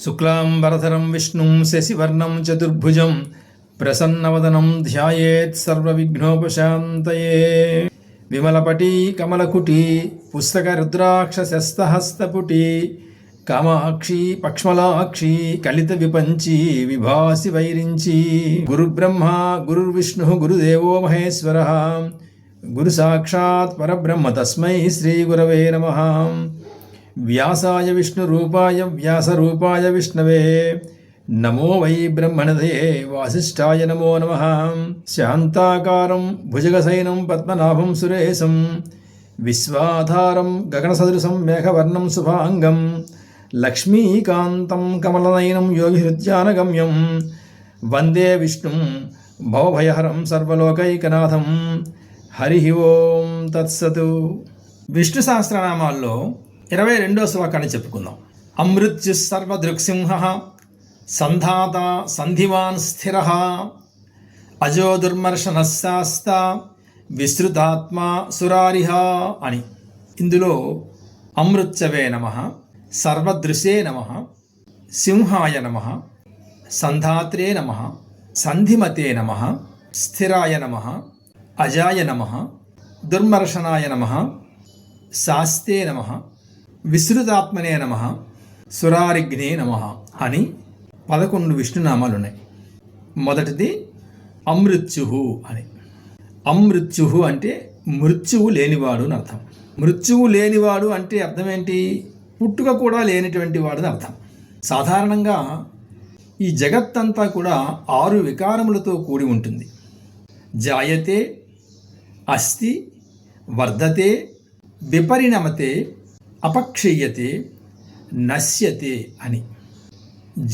శుక్లాంబరధరం విష్ణుం శశివర్ణం చతుర్భుజం ప్రసన్నవదనం ధ్యాయేత్ సర్వవిఘ్నోపశాంతయే. విమలపటీ కమలకుటీ పుస్తక రుద్రాక్షస్తహస్తపుటీ కామాక్షి పక్ష్మలాక్షి కలిత విపంచి విభాసి వైరించి. గురుబ్రహ్మ గురుర్విష్ణు గురుదేవో మహేశ్వర గురు సాక్షాత్ పరబ్రహ్మ తస్మై శ్రీ గురవే నమః. వ్యాసాయ విష్ణురూపాయ వ్యాసరూపాయ విష్ణవే నమో వై బ్రహ్మణదయే వాసిష్ఠాయ నమో నమః. శాంతాకారం భుజగశయనం పద్మనాభం సురేశం విశ్వాధారం గగనసదృశం మేఘవర్ణం శుభాంగం లక్ష్మీకాంతం కమలనయనం యోగిహృద్యానగమ్యం వందే విష్ణుం భవభయహరం సర్వలోకైకనాథం. హరి ఓం తత్సతు. విష్ణు సహస్రనామాల్లో 22వ శ్లోకాన్ని చెప్పుకుందాం. అమృత్యు సర్వదృక్సింహ సంధాత సంధివాన్ స్థిర అజో దుర్మర్శనశాస్త విస్తృతాత్మ సురారిహ అని. ఇందులో అమృత్యవే నమః, సర్వదృశే నమః, సింహాయ నమః, సంధాత్రే నమః, సంధిమతే నమః, స్థిరాయ నమః, అజాయ నమః, దుర్మర్శనాయ నమః, శాస్తే నమః, విస్తృతాత్మనే నమః, సురారిఘ్నే నమః అని 11 విష్ణునామాలు ఉన్నాయి. మొదటిది అమృత్యు అని. అమృత్యు అంటే మృత్యువు లేనివాడు అని అర్థం. మృత్యువు లేనివాడు అంటే అర్థం ఏంటి? పుట్టుక కూడా లేనిటువంటి వాడు అని అర్థం. సాధారణంగా ఈ జగత్తంతా కూడా 6 వికారములతో కూడి ఉంటుంది. జాయతే, అస్తి, వర్ధతే, విపరిణమతే, అపక్షీయతే, నశ్యతే అని.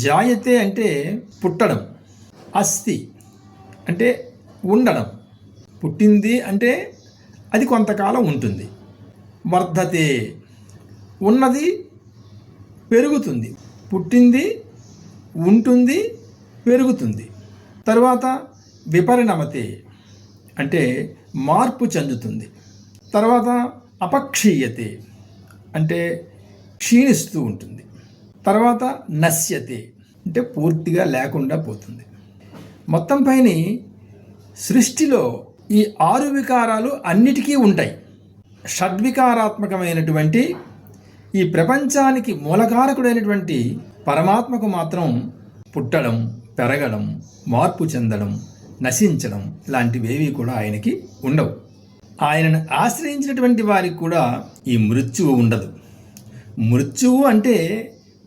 జాయతే అంటే పుట్టడం, అస్తి అంటే ఉండడం, పుట్టింది అంటే అది కొంతకాలం ఉంటుంది. వర్ధతే ఉన్నది పెరుగుతుంది, పుట్టింది ఉంటుంది పెరుగుతుంది. తర్వాత విపరిణమతే అంటే మార్పు చెందుతుంది. తర్వాత అపక్షీయతే అంటే క్షీణిస్తూ ఉంటుంది. తర్వాత నశ్యతే అంటే పూర్తిగా లేకుండా పోతుంది. మొత్తం పైన సృష్టిలో ఈ 6 వికారాలు అన్నిటికీ ఉంటాయి. షడ్వికారాత్మకమైనటువంటి ఈ ప్రపంచానికి మూలకారకుడైనటువంటి పరమాత్మకు మాత్రం పుట్టడం, పెరగడం, మార్పు చెందడం, నశించడం లాంటివేవి కూడా ఆయనకి ఉండవు. ఆయనను ఆశ్రయించినటువంటి వారికి కూడా ఈ మృత్యువు ఉండదు. మృత్యువు అంటే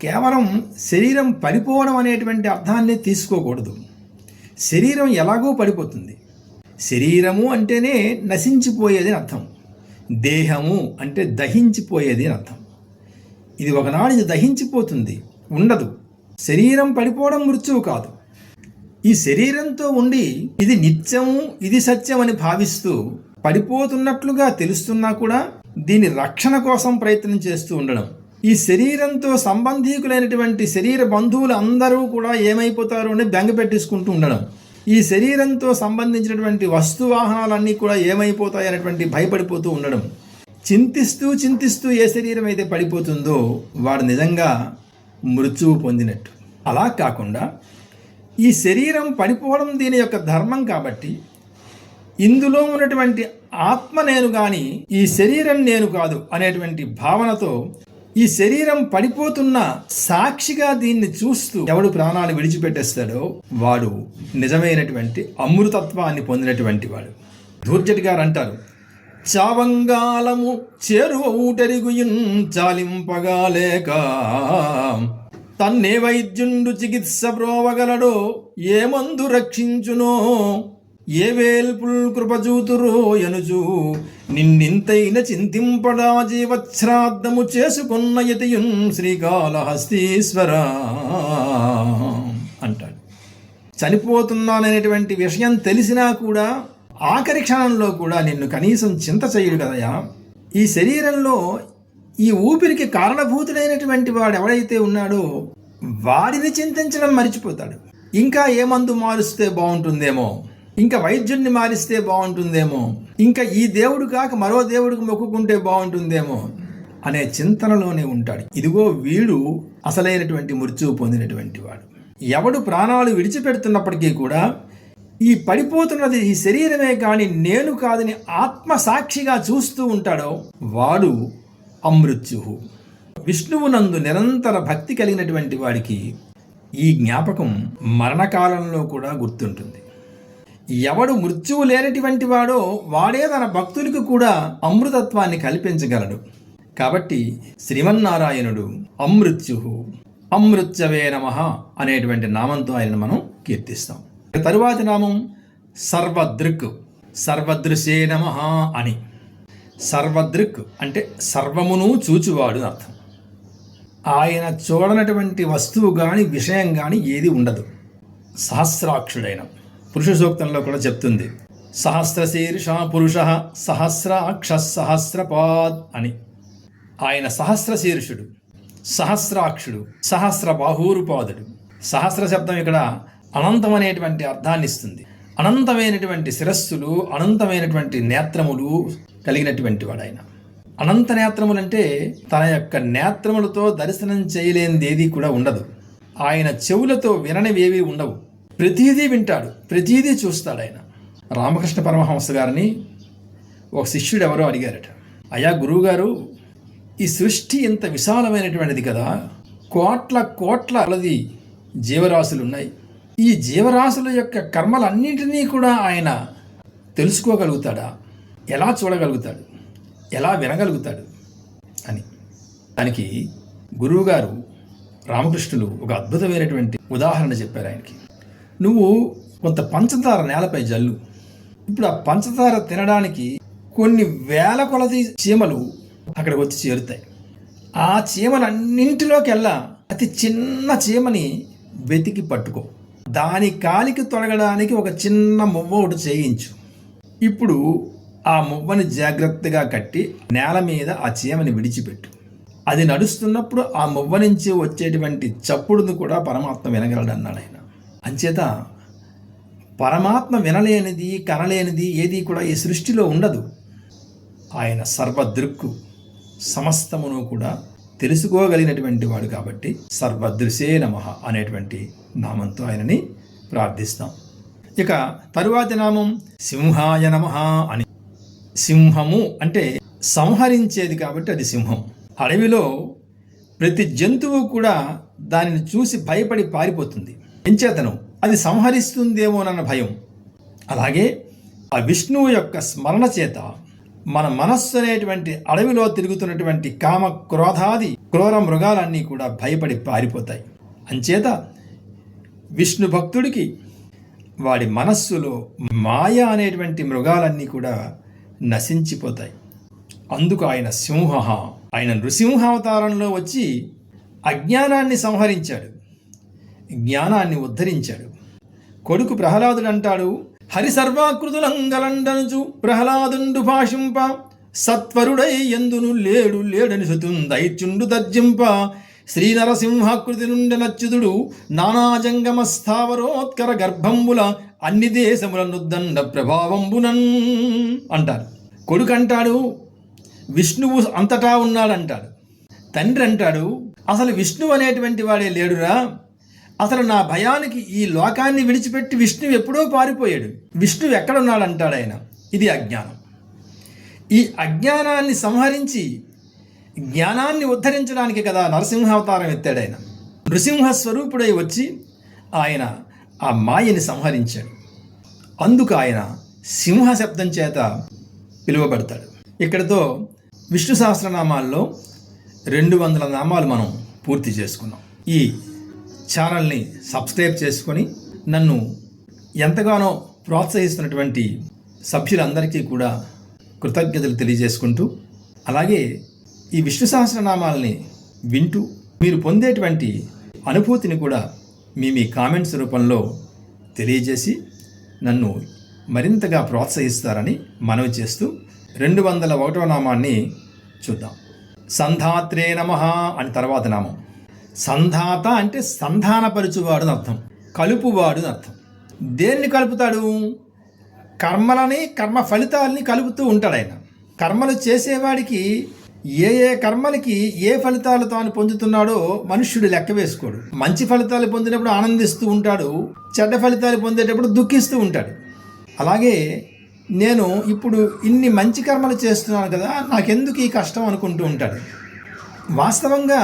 కేవలం శరీరం పడిపోవడం అనేటువంటి అర్థాన్ని తీసుకోకూడదు. శరీరం ఎలాగో పడిపోతుంది. శరీరము అంటేనే నశించిపోయేది అని అర్థం. దేహము అంటే దహించిపోయేది అని అర్థం. ఇది ఒకనాడు ఇది దహించిపోతుంది, ఉండదు. శరీరం పడిపోవడం మృత్యువు కాదు. ఈ శరీరంతో ఉండి ఇది నిత్యము, ఇది సత్యం అని భావిస్తూ పడిపోతున్నట్లుగా తెలుస్తున్నా కూడా దీని రక్షణ కోసం ప్రయత్నం చేస్తూ ఉండడం. ఈ శరీరంతో సంబంధీకులైనటువంటి శరీర బంధువులు అందరూ కూడా ఏమైపోతారో అని బెంగ పెట్టేసుకుంటూ ఉండడం. ఈ శరీరంతో సంబంధించినటువంటి వస్తువాహనాలన్నీ కూడా ఏమైపోతాయి అనేటువంటి భయపడిపోతూ ఉండడం. చింతిస్తూ ఏ శరీరం అయితే పడిపోతుందో వాడు నిజంగా మృత్యువు పొందినట్టు. అలా కాకుండా ఈ శరీరం పడిపోవడం దీని యొక్క ధర్మం కాబట్టి ఇందులో ఉన్నటువంటి ఆత్మ నేను కానీ ఈ శరీరం నేను కాదు అనేటువంటి భావనతో ఈ శరీరం పడిపోతున్న సాక్షిగా దీన్ని చూస్తూ ఎవడు ప్రాణాలు విడిచిపెట్టేస్తాడో వాడు నిజమైనటువంటి అమృతత్వాన్ని పొందినటువంటి వాడు. ధూర్జటి గారు అంటారు, చావంగాలము చేరువ ఊటరిగుయిన్ చాలింపగాలేక తన్నే వైద్యుండు చికిత్స ప్రోవగలడో ఏ మందు రక్షించునో ఏ వేల్పుల్ కృపజూతురో ఎనుచు నిన్నింతైన చింతింపడా జీవశ్రాద్ధము చేసుకున్న యతియున్ శ్రీకాళహస్తీశ్వర అంటాడు. చనిపోతున్నాననేటువంటి విషయం తెలిసినా కూడా ఆఖరి క్షణంలో కూడా నిన్ను కనీసం చింత చెయ్యడు కదయా. ఈ శరీరంలో ఈ ఊపిరికి కారణభూతుడైనటువంటి వాడు ఎవడైతే ఉన్నాడో వాడిని చింతించడం మర్చిపోతాడు. ఇంకా ఏ మందు మారుస్తే బాగుంటుందేమో, ఇంకా వైద్యుడిని మారిస్తే బాగుంటుందేమో, ఇంకా ఈ దేవుడు కాక మరో దేవుడికి మొక్కుకుంటే బాగుంటుందేమో అనే చింతనలోనే ఉంటాడు. ఇదిగో వీడు అసలైనటువంటి మృత్యువు పొందినటువంటి వాడు. ఎవడు ప్రాణాలు విడిచిపెడుతున్నప్పటికీ కూడా ఈ పడిపోతున్నది ఈ శరీరమే కానీ నేను కాదని ఆత్మసాక్షిగా చూస్తూ ఉంటాడో వాడు అమృత్యు. విష్ణువునందు నిరంతర భక్తి కలిగినటువంటి వాడికి ఈ జ్ఞాపకం మరణకాలంలో కూడా గుర్తుంటుంది. ఎవడు మృత్యువు లేనటువంటి వాడో వాడే తన భక్తులకు కూడా అమృతత్వాన్ని కల్పించగలడు. కాబట్టి శ్రీమన్నారాయణుడు అమృత్యు, అమృత్యవే నమః అనేటువంటి నామంతో ఆయనను మనం కీర్తిస్తాం. తరువాతి నామం సర్వదృక్, సర్వదృశే నమః అని. సర్వదృక్ అంటే సర్వమును చూచువాడు అర్థం. ఆయన చూడనటువంటి వస్తువు కానీ విషయం కానీ ఏది ఉండదు. సహస్రాక్షుడైన పురుష సూక్తంలో కూడా చెప్తుంది, సహస్రశీర్ష పురుష సహస్రాక్ష సహస్రపాద్ అని. ఆయన సహస్రశీర్షుడు, సహస్రాక్షుడు, సహస్ర బాహూరుపాదుడు. సహస్ర శబ్దం ఇక్కడ అనంతమైనటువంటి అర్థాన్ని ఇస్తుంది. అనంతమైనటువంటి శిరస్సులు, అనంతమైనటువంటి నేత్రములు కలిగినటువంటి వాడు ఆయన. అనంత నేత్రములంటే తన యొక్క నేత్రములతో దర్శనం చేయలేనిది ఏది కూడా ఉండదు. ఆయన చెవులతో విననివేవి ఉండవు. ప్రతీదీ వింటాడు, ప్రతీదీ చూస్తాడు ఆయన. రామకృష్ణ పరమహంస గారిని ఒక శిష్యుడు ఎవరో అడిగారట, అయ్యా గురువుగారు, ఈ సృష్టి ఎంత విశాలమైనటువంటిది కదా, కోట్ల కోట్ల కొలది జీవరాశులు ఉన్నాయి. ఈ జీవరాశుల యొక్క కర్మలన్నింటినీ కూడా ఆయన తెలుసుకోగలుగుతాడా? ఎలా చూడగలుగుతాడు? ఎలా వినగలుగుతాడు అని. దానికి గురువుగారు రామకృష్ణులు ఒక అద్భుతమైనటువంటి ఉదాహరణ చెప్పారు ఆయనకి. నువ్వు కొంత పంచదార నేలపై జల్లు. ఇప్పుడు ఆ పంచదార తినడానికి కొన్ని వేల కొలది చీమలు అక్కడికి వచ్చి చేరుతాయి. ఆ చీమలన్నింటిలోకెల్లా అతి చిన్న చీమని వెతికి పట్టుకో. దాని కాలికి తొలగడానికి ఒక చిన్న మువ్వ ఒకటి చేయించు. ఇప్పుడు ఆ మువ్వని జాగ్రత్తగా కట్టి నేల మీద ఆ చీమని విడిచిపెట్టు. అది నడుస్తున్నప్పుడు ఆ మువ్వ నుంచి వచ్చేటువంటి చప్పుడును కూడా పరమాత్మ వినగలడు అన్నాడు ఆయన. అంచేత పరమాత్మ వినలేనిది, కనలేనిది ఏది కూడా ఈ సృష్టిలో ఉండదు. ఆయన సర్వదృక్కు, సమస్తమును కూడా తెలుసుకోగలిగినటువంటి వాడు కాబట్టి సర్వదృశే నమః అనేటువంటి నామంతో ఆయనని ప్రార్థిస్తాం. ఇక తరువాతి నామం సింహాయ నమః అని. సింహము అంటే సంహరించేది కాబట్టి అది సింహం. అడవిలో ప్రతి జంతువు కూడా దానిని చూసి భయపడి పారిపోతుంది. ఎంచేతను అది సంహరిస్తుందేమోనన్న భయం. అలాగే ఆ విష్ణువు యొక్క స్మరణ చేత మన మనస్సు అనేటువంటి అడవిలో తిరుగుతున్నటువంటి కామ క్రోధాది క్రూర మృగాలన్నీ కూడా భయపడి పారిపోతాయి. అంచేత విష్ణు భక్తుడికి వాడి మనస్సులో మాయ అనేటువంటి మృగాలన్నీ కూడా నశించిపోతాయి. అందుకు ఆయన సింహ, ఆయన నృసింహావతారంలో వచ్చి అజ్ఞానాన్ని సంహరించాడు, జ్ఞానాన్ని ఉద్ధరించాడు. కొడుకు ప్రహ్లాదుడు అంటాడు, హరి సర్వాకృతులంగలండనుచు ప్రహ్లాదుండు భాషింప సత్వరుడై ఎందును లేడు లేడని సుతుందైచుండు దర్జింప శ్రీ నరసింహాకృతి నుండి నచ్యుదుడు నానాజంగమ స్థావరోత్కర గర్భంబుల అన్ని దేశముల నుద్దండ ప్రభావంబునన్ అంటారు. కొడుకు అంటాడు విష్ణువు అంతటా ఉన్నాడంటాడు. తండ్రి అంటాడు అసలు విష్ణువు అనేటువంటి వాడే లేడురా, అసలు నా భయానికి ఈ లోకాన్ని విడిచిపెట్టి విష్ణువు ఎప్పుడో పారిపోయాడు, విష్ణువు ఎక్కడున్నాడంటాడు ఆయన. ఇది అజ్ఞానం. ఈ అజ్ఞానాన్ని సంహరించి జ్ఞానాన్ని ఉద్ధరించడానికి కదా నరసింహావతారం ఎత్తాడు ఆయన. నృసింహ స్వరూపుడై వచ్చి ఆయన ఆ మాయని సంహరించాడు. అందుకు ఆయన సింహ శబ్దం చేత పిలువబడతాడు. ఇక్కడితో విష్ణు సహస్రనామాల్లో 200 నామాలు మనం పూర్తి చేసుకున్నాం. ఈ ఛానల్ని సబ్స్క్రైబ్ చేసుకొని నన్ను ఎంతగానో ప్రోత్సహిస్తున్నటువంటి సభ్యులందరికీ కూడా కృతజ్ఞతలు తెలియజేసుకుంటూ, అలాగే ఈ విష్ణు సహస్రనామాలని వింటూ మీరు పొందేటువంటి అనుభూతిని కూడా మీ కామెంట్స్ రూపంలో తెలియజేసి నన్ను మరింతగా ప్రోత్సహిస్తారని మనవి చేస్తూ 201వ నామాన్ని చూద్దాం. సంధాత్రే నమః అని తర్వాత నామం. సంధాత అంటే సంధానపరచువాడు అని అర్థం, కలుపువాడు అని అర్థం. దేన్ని కలుపుతాడు? కర్మలని, కర్మ ఫలితాలని కలుపుతూ ఉంటాడు ఆయన. కర్మలు చేసేవాడికి ఏ ఏ కర్మలకి ఏ ఫలితాలు తాను పొందుతున్నాడో మనుష్యుడు లెక్క వేసుకోడు. మంచి ఫలితాలు పొందినప్పుడు ఆనందిస్తూ ఉంటాడు, చెడ్డ ఫలితాలు పొందేటప్పుడు దుఃఖిస్తూ ఉంటాడు. అలాగే నేను ఇప్పుడు ఇన్ని మంచి కర్మలు చేస్తున్నాను కదా, నాకెందుకు ఈ కష్టం అనుకుంటూ ఉంటాడు. వాస్తవంగా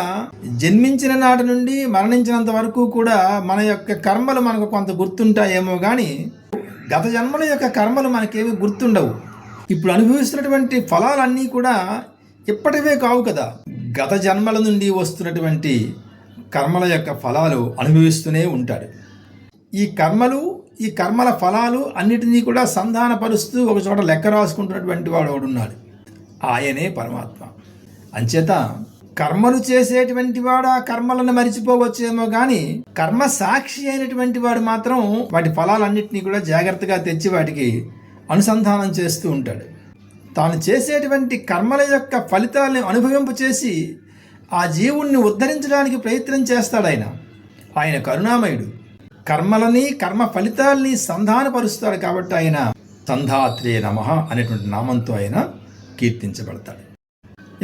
జన్మించిన నాటి నుండి మరణించినంత వరకు కూడా మన యొక్క కర్మలు మనకు కొంత గుర్తుంటాయేమో కానీ గత జన్మల యొక్క కర్మలు మనకేమీ గుర్తుండవు. ఇప్పుడు అనుభవిస్తున్నటువంటి ఫలాలన్నీ కూడా ఇప్పటివే కావు కదా, గత జన్మల నుండి వస్తున్నటువంటి కర్మల యొక్క ఫలాలు అనుభవిస్తూనే ఉంటాడు. ఈ కర్మల ఫలాలు అన్నిటినీ కూడా సంధానపరుస్తూ ఒక చోట లెక్క రాసుకుంటున్నటువంటి వాడు ఒకడున్నాడు, ఆయనే పరమాత్మ. అంచేత కర్మలు చేసేటువంటి వాడు ఆ కర్మలను మరిచిపోవచ్చేమో కానీ కర్మ సాక్షి అయినటువంటి వాడు మాత్రం వాటి ఫలాలన్నింటినీ కూడా జాగ్రత్తగా తెచ్చి వాటికి అనుసంధానం చేస్తూ ఉంటాడు. తాను చేసేటువంటి కర్మల యొక్క ఫలితాలను అనుభవింప చేసి ఆ జీవుణ్ణి ఉద్ధరించడానికి ప్రయత్నం చేస్తాడు. ఆయన కరుణామయుడు. కర్మలని కర్మ ఫలితాలని సంధానపరుస్తాడు కాబట్టి ఆయన సంధాత్రే నమః అనేటువంటి నామంతో ఆయన కీర్తించబడతాడు.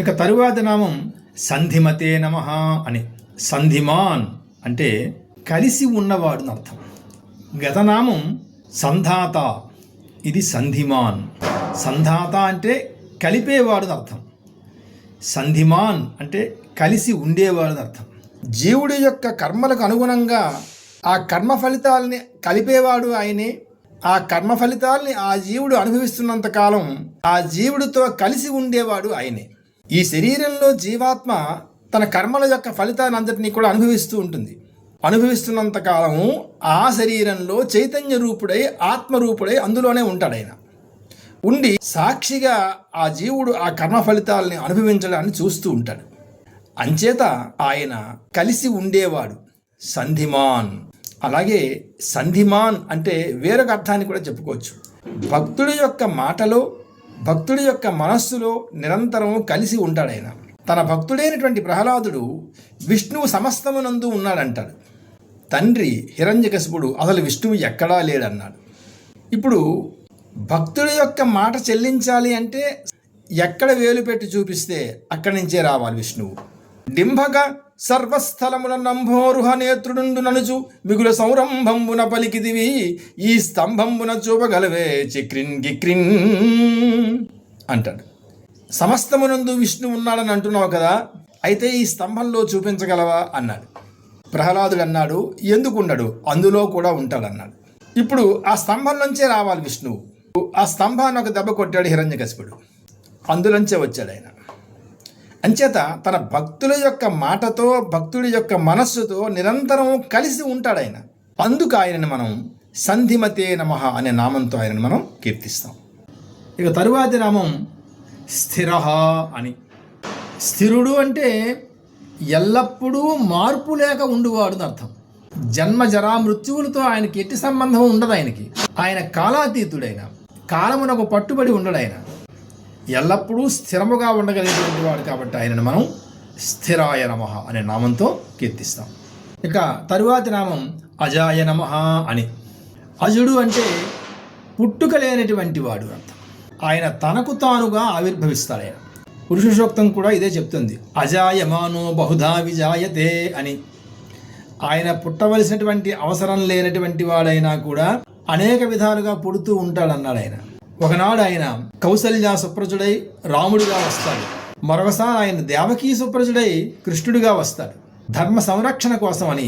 ఇక తరువాత నామం సంధిమతే నమః అని. సంధిమాన్ అంటే కలిసి ఉన్నవాడు అర్థం. గతనామం సంధాత, ఇది సంధిమాన్. సంధాత అంటే కలిపేవాడు అర్థం. సంధిమాన్ అంటే కలిసి ఉండేవాడు అర్థం. జీవుడి యొక్క కర్మలకు అనుగుణంగా ఆ కర్మ ఫలితాలని కలిపేవాడు ఆయనే. ఆ కర్మ ఫలితాలని ఆ జీవుడు అనుభవిస్తున్నంత కాలం ఆ జీవుడితో కలిసి ఉండేవాడు ఆయనే. ఈ శరీరంలో జీవాత్మ తన కర్మల యొక్క ఫలితాన్ని అంతటినీ కూడా అనుభవిస్తూ ఉంటుంది. అనుభవిస్తున్నంత కాలము ఆ శరీరంలో చైతన్య రూపుడై ఆత్మరూపుడై అందులోనే ఉంటాడు. ఆయన ఉండి సాక్షిగా ఆ జీవుడు ఆ కర్మ ఫలితాలని అనుభవించడాన్ని చూస్తూ ఉంటాడు. అంచేత ఆయన కలిసి ఉండేవాడు, సంధిమాన్. అలాగే సంధిమాన్ అంటే వేరొక అర్థాన్ని కూడా చెప్పుకోవచ్చు. భక్తుడి యొక్క మాటలో భక్తుడి యొక్క మనస్సులో నిరంతరం కలిసి ఉంటాడు ఆయన. తన భక్తుడైనటువంటి ప్రహ్లాదుడు విష్ణువు సమస్తమునందు ఉన్నాడంటాడు. తండ్రి హిరణ్యకశిపుడు అసలు విష్ణువు ఎక్కడా లేడన్నాడు. ఇప్పుడు భక్తుడి యొక్క మాట చెల్లించాలి అంటే ఎక్కడ వేలు పెట్టి చూపిస్తే అక్కడి నుంచే రావాలి విష్ణువు. డింభక సర్వస్థలముల నంభోరుహ నేత్రుడుండు ననుచు మిగుల సౌరంభంబున పలికిదివి ఈ స్తంభంబున చూపగలవే చిక్రిన్ గిక్రిన్ అంటాడు. సమస్తమునందు విష్ణు ఉన్నాడని అంటున్నావు కదా, అయితే ఈ స్తంభంలో చూపించగలవా అన్నాడు. ప్రహ్లాదుడు అన్నాడు, ఎందుకుండడు, అందులో కూడా ఉంటాడన్నాడు. ఇప్పుడు ఆ స్తంభం నుంచే రావాలి విష్ణువు. ఆ స్తంభాన్ని ఒక దెబ్బ కొట్టాడు హిరణ్యకశిపుడు, అందులోంచే వచ్చాడు ఆయన. అంచేత తన భక్తుల యొక్క మాటతో భక్తుడి యొక్క మనస్సుతో నిరంతరం కలిసి ఉంటాడు ఆయన. అందుకు ఆయనని మనం సంధిమతే నమః అనే నామంతో ఆయనను మనం కీర్తిస్తాం. ఇక తరువాతి నామం స్థిరః అని. స్థిరుడు అంటే ఎల్లప్పుడూ మార్పు లేక ఉండువాడు అర్థం. జన్మ జరా మృత్యువులతో ఆయనకి ఎట్టి సంబంధం ఉండదు. ఆయన కాలాతీతుడైన, కాలమునకు పట్టుబడి ఉండడు. ఆయన ఎల్లప్పుడూ స్థిరముగా ఉండగలిగేటువంటి వాడు కాబట్టి ఆయనను మనం స్థిరాయ నమః అనే నామంతో కీర్తిస్తాం. ఇక తరువాతి నామం అజాయ నమః అని. అజుడు అంటే పుట్టుక లేనటువంటి వాడు అర్థం. ఆయన తనకు తానుగా ఆవిర్భవిస్తాడు. ఆయన పురుష సూక్తం కూడా ఇదే చెప్తుంది, అజాయమానో బహుధా విజాయతే అని. ఆయన పుట్టవలసినటువంటి అవసరం లేనటువంటి వాడైనా కూడా అనేక విధాలుగా పుడుతూ ఉంటాడన్నాడు ఆయన. ఒకనాడు ఆయన కౌసల్య సుప్రజుడై రాముడిగా వస్తాడు. మరొకసారి ఆయన దేవకీ సుప్రజుడై కృష్ణుడిగా వస్తాడు. ధర్మ సంరక్షణ కోసమని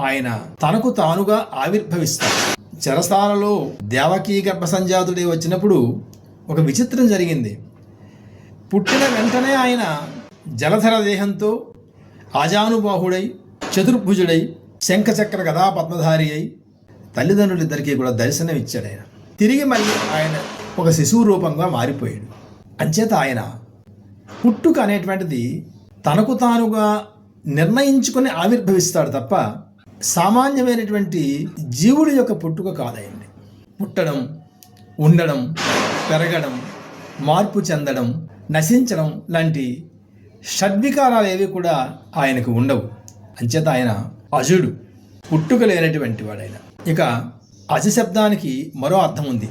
ఆయన తనకు తానుగా ఆవిర్భవిస్తాడు. చెరసాలలో దేవకీ గర్భసంజాతుడై వచ్చినప్పుడు ఒక విచిత్రం జరిగింది. పుట్టిన వెంటనే ఆయన జలధర దేహంతో ఆజానుబాహుడై చతుర్భుజుడై శంఖచక్ర గదా పద్మధారి అయి తల్లిదండ్రులిద్దరికీ కూడా దర్శనం ఇచ్చాడు. ఆయన తిరిగి మళ్ళీ ఆయన ఒక శిశువు రూపంగా మారిపోయాడు. అంచేత ఆయన పుట్టుక అనేటువంటిది తనకు తానుగా నిర్ణయించుకొని ఆవిర్భవిస్తాడు తప్ప సామాన్యమైనటువంటి జీవుడి యొక్క పుట్టుక కాదండి. పుట్టడం, ఉండడం, పెరగడం, మార్పు చెందడం, నశించడం లాంటి షడ్వికారాలు ఏవి కూడా ఆయనకు ఉండవు. అంచేత ఆయన అజుడు, పుట్టుక లేనటువంటి వాడైన. ఇక అజ శబ్దానికి మరో అర్థం ఉంది.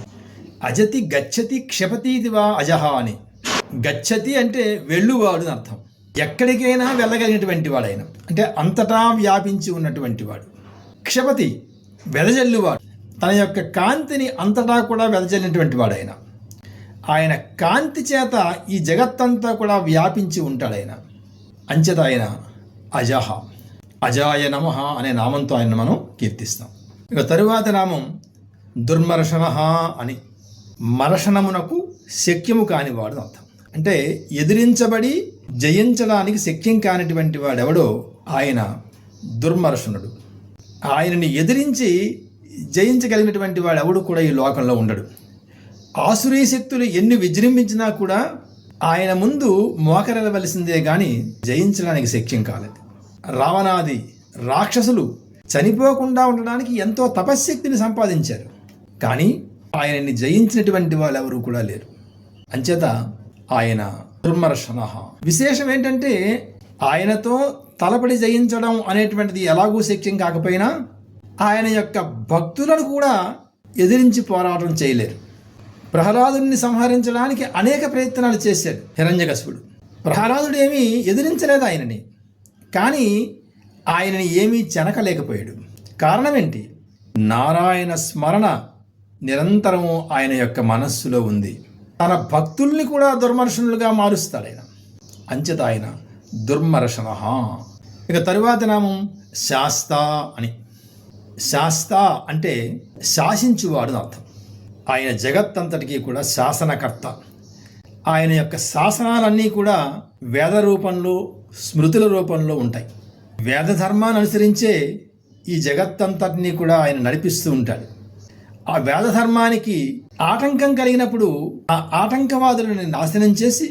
అజతి గచ్చతి క్షపతీతి వా అజహ అని. గచ్చతి అంటే వెళ్ళువాడు అని అర్థం. ఎక్కడికైనా వెళ్ళగలిగినటువంటి వాడైన, అంటే అంతటా వ్యాపించి ఉన్నటువంటి వాడు. క్షపతి వెదజల్లువాడు, తన యొక్క కాంతిని అంతటా కూడా వెదజల్లినటువంటి వాడైన. ఆయన కాంతి చేత ఈ జగత్తంతా కూడా వ్యాపించి ఉంటాడైన. అంచేత ఆయన అజహ, అజాయ నమః అనే నామంతో ఆయన మనం కీర్తిస్తాం. ఇక తరువాత నామం దుర్మర్షణ అని. మర్షణమునకు శక్యము కానివాడు అర్థం. అంటే ఎదిరించబడి జయించడానికి శక్యం కానిటువంటి వాడెవడో ఆయన దుర్మర్షణుడు. ఆయనని ఎదిరించి జయించగలిగినటువంటి వాడెవడు కూడా ఈ లోకంలో ఉండడు. ఆసురీ శక్తులు ఎన్ని విజృంభించినా కూడా ఆయన ముందు మోకరెళ్ళవలసిందే కానీ జయించడానికి శక్యం కాలేదు. రావణాది రాక్షసులు చనిపోకుండా ఉండడానికి ఎంతో తపశ్శక్తిని సంపాదించారు, కానీ ఆయనని జయించినటువంటి వాళ్ళు ఎవరు కూడా లేరు. అంచేత ఆయన దుర్మర్షణ. విశేషం ఏంటంటే ఆయనతో తలపడి జయించడం అనేటువంటిది ఎలాగూ శక్యం కాకపోయినా ఆయన యొక్క భక్తులను కూడా ఎదిరించి పోరాటం చేయలేరు. ప్రహ్లాదుని సంహరించడానికి అనేక ప్రయత్నాలు చేశాడు హిరణ్యకశిపుడు. ప్రహ్లాదుడు ఏమీ ఎదిరించలేదు ఆయనని, కానీ ఆయనని ఏమీ చెనకలేకపోయాడు. కారణం ఏంటి? నారాయణ స్మరణ నిరంతరము ఆయన యొక్క మనస్సులో ఉంది. తన భక్తుల్ని కూడా దుర్మర్షణులుగా మారుస్తాడు ఆయన. అంచేత ఆయన దుర్మర్షణ. ఇక తరువాత నామం శాస్త అని. శాస్త అంటే శాసించువాడు అర్థం. ఆయన జగత్తంతటికీ కూడా శాసనకర్త. ఆయన యొక్క శాసనాలన్నీ కూడా వేద రూపంలో, స్మృతుల రూపంలో ఉంటాయి. వేద ధర్మాన్ని అనుసరించే ఈ జగత్తంతటినీ కూడా ఆయన నడిపిస్తూ ఉంటాడు. ఆ వేద ధర్మానికి ఆటంకం కలిగినప్పుడు ఆ ఆటంకవాదులను నాశనం చేసి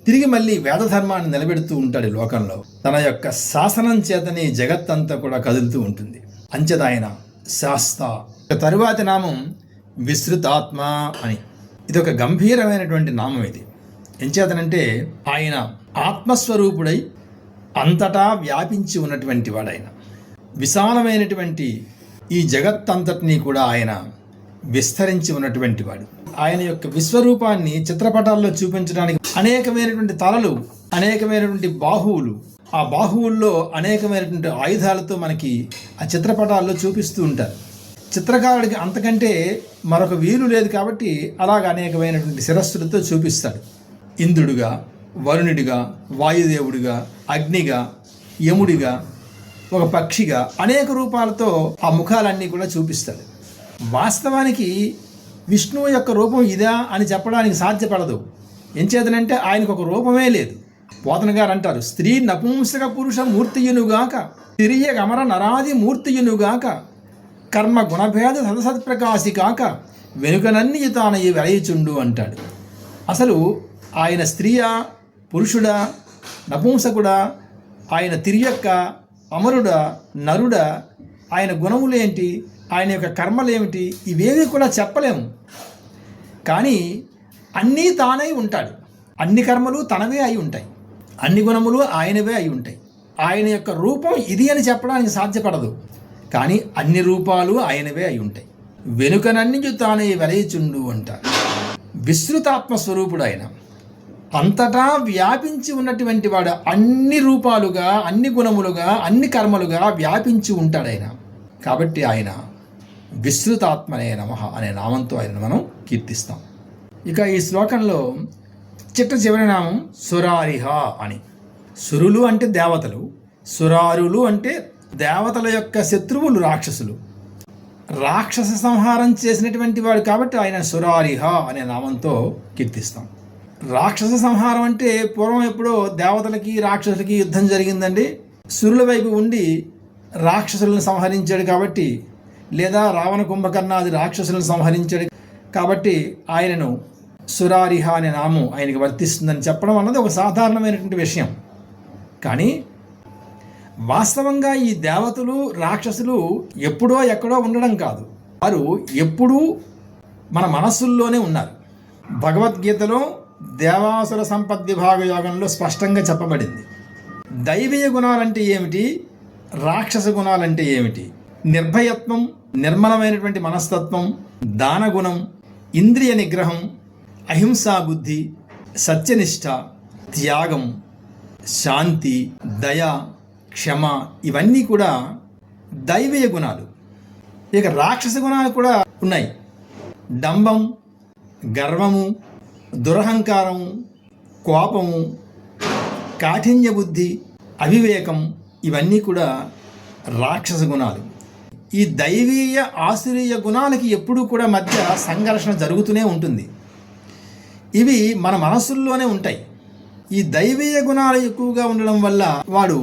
తిరిగి మళ్ళీ వేద ధర్మాన్ని నిలబెడుతూ ఉంటాడు లోకంలో. తన యొక్క శాసనం చేతనే జగత్తంతా కూడా కదులుతూ ఉంటుంది. అంచేత ఆయన శాస్త. తరువాతి నామం విస్తృతాత్మ అని. ఇది ఒక గంభీరమైనటువంటి నామం. ఇది ఎంచేతనంటే ఆయన ఆత్మస్వరూపుడై అంతటా వ్యాపించి ఉన్నటువంటి వాడైన. విశాలమైనటువంటి ఈ జగత్తంతటినీ కూడా ఆయన విస్తరించి ఉన్నటువంటి వాడు. ఆయన యొక్క విశ్వరూపాన్ని చిత్రపటాల్లో చూపించడానికి అనేకమైనటువంటి తలలు, అనేకమైనటువంటి బాహువులు, ఆ బాహువుల్లో అనేకమైనటువంటి ఆయుధాలతో మనకి ఆ చిత్రపటాల్లో చూపిస్తూ ఉంటారు. చిత్రకారుడికి అంతకంటే మరొక వీలు లేదు కాబట్టి అలాగ అనేకమైనటువంటి శిరస్సులతో చూపిస్తాడు. ఇంద్రుడిగా, వరుణుడిగా, వాయుదేవుడిగా, అగ్నిగా, యముడిగా, ఒక పక్షిగా అనేక రూపాలతో ఆ ముఖాలన్నీ కూడా చూపిస్తాడు. వాస్తవానికి విష్ణువు యొక్క రూపం ఇదా అని చెప్పడానికి సాధ్యపడదు. ఎంచేతనంటే ఆయనకు ఒక రూపమే లేదు. పోతన గారు అంటారు, స్త్రీ నపుంసక పురుష మూర్తియునుగాక, తిరియ గమర నరాది మూర్తియునుగాక, కర్మ గుణభేద సదసత్ప్రకాశి కాక, వెనుకనన్ని తాన ఈ వెలయిచుండు అంటాడు. అసలు ఆయన స్త్రీయా, పురుషుడా, నపుంసకుడా, ఆయన తిరియక్క, అమరుడా, నరుడా, ఆయన గుణములేంటి, ఆయన యొక్క కర్మలేమిటి, ఇవేవి కూడా చెప్పలేము. కానీ అన్నీ తానై ఉంటాడు. అన్ని కర్మలు తనవే అయి ఉంటాయి, అన్ని గుణములు ఆయనవే అయి ఉంటాయి. ఆయన యొక్క రూపం ఇది అని చెప్పడానికి సాధ్యపడదు, కానీ అన్ని రూపాలు ఆయనవే అయి ఉంటాయి. వెనుకనన్ని తానే వెలయిచుండు అంటారు. విస్తృతాత్మస్వరూపుడు ఆయన. అంతటా వ్యాపించి ఉన్నటువంటి వాడు. అన్ని రూపాలుగా, అన్ని గుణములుగా, అన్ని కర్మలుగా వ్యాపించి ఉంటాడు ఆయన. కాబట్టి ఆయన విస్తృతాత్మనే నమః అనే నామంతో ఆయనను మనం కీర్తిస్తాం. ఇక ఈ శ్లోకంలో చివరి నామం సురారిహ అని. సురులు అంటే దేవతలు, సురారులు అంటే దేవతల యొక్క శత్రువులు రాక్షసులు. రాక్షస సంహారం చేసినటువంటి వాడు కాబట్టి ఆయన సురారిహ అనే నామంతో కీర్తిస్తాం. రాక్షస సంహారం అంటే పూర్వం ఎప్పుడో దేవతలకి రాక్షసులకి యుద్ధం జరిగిందండి. సురుల వైపు ఉండి రాక్షసులను సంహరించాడు కాబట్టి, లేదా రావణ కుంభకర్ణాది రాక్షసులను సంహరించాడు కాబట్టి ఆయనను సురారిహ అనే నామం ఆయనకి వర్తిస్తుందని చెప్పడం అన్నది ఒక సాధారణమైనటువంటి విషయం. కానీ వాస్తవంగా ఈ దేవతలు, రాక్షసులు ఎప్పుడో ఎక్కడో ఉండడం కాదు, వారు ఎప్పుడూ మన మనస్సుల్లోనే ఉన్నారు. భగవద్గీతలో దేవాసుర సంపద్విభాగ యోగంలో స్పష్టంగా చెప్పబడింది. దైవీయ గుణాలంటే ఏమిటి, రాక్షస గుణాలంటే ఏమిటి. నిర్భయత్వం, నిర్మలమైనటువంటి మనస్తత్వం, దానగుణం, ఇంద్రియ నిగ్రహం, అహింసా బుద్ధి, సత్యనిష్ట, త్యాగం, శాంతి, దయ, క్షమ ఇవన్నీ కూడా దైవీయ గుణాలు. ఇక రాక్షస గుణాలు కూడా ఉన్నాయి. డంబం, గర్వము, దురహంకారము, కోపము, కాఠిన్య బుద్ధి, అవివేకం ఇవన్నీ కూడా రాక్షస గుణాలు. ఈ దైవీయ ఆసురీయ గుణాలకి ఎప్పుడూ కూడా మధ్య సంఘర్షణ జరుగుతూనే ఉంటుంది. ఇవి మన మనస్సుల్లోనే ఉంటాయి. ఈ దైవీయ గుణాలు ఎక్కువగా ఉండడం వల్ల వాడు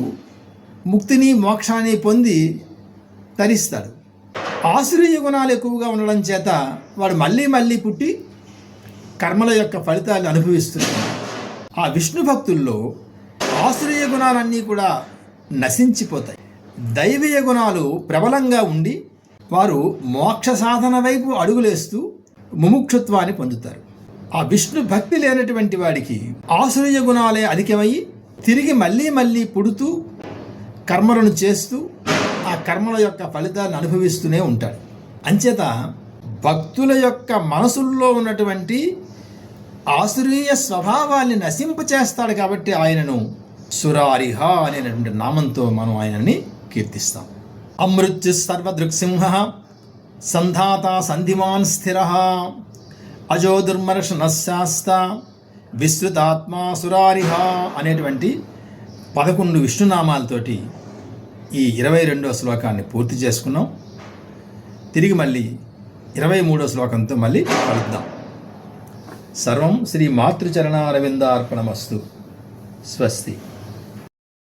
ముక్తిని మోక్షాన్ని పొంది తరిస్తాడు. ఆసురీయ గుణాలు ఎక్కువగా ఉండడం చేత వాడు మళ్ళీ మళ్ళీ పుట్టి కర్మల యొక్క ఫలితాలను అనుభవిస్తున్నాడు. ఆ విష్ణు భక్తుల్లో ఆసురీయ గుణాలన్నీ కూడా నశించిపోతాయి. దైవీయ గుణాలు ప్రబలంగా ఉండి వారు మోక్ష సాధన వైపు అడుగులేస్తూ ముముక్షుత్వాన్ని పొందుతారు. ఆ విష్ణు భక్తి లేనటువంటి వాడికి ఆసురీయ గుణాలే అధికమయ్యి తిరిగి మళ్ళీ మళ్ళీ పుడుతూ కర్మలను చేస్తూ ఆ కర్మల యొక్క ఫలితాలను అనుభవిస్తూనే ఉంటాడు. అంచేత భక్తుల యొక్క మనసుల్లో ఉన్నటువంటి ఆసురీయ స్వభావాన్ని నశింపచేస్తాడు. కాబట్టి ఆయనను సురారిహ అనేటువంటి నామంతో మనం ఆయనని కీర్తిస్తాం. అమృత్యు సర్వదృక్సింహ సంధాత సంధిమాన్ స్థిర అజో దుర్మర్షనశాస్త విస్తృతాత్మా సురారిహ అనేటువంటి 11 విష్ణునామాలతోటి ఈ 22వ శ్లోకాన్ని పూర్తి చేసుకున్నాం. తిరిగి మళ్ళీ 23వ శ్లోకంతో మళ్ళీ కలుద్దాం. సర్వం శ్రీ మాతృచరణారవిందార్పణమస్తు. స్వస్తి.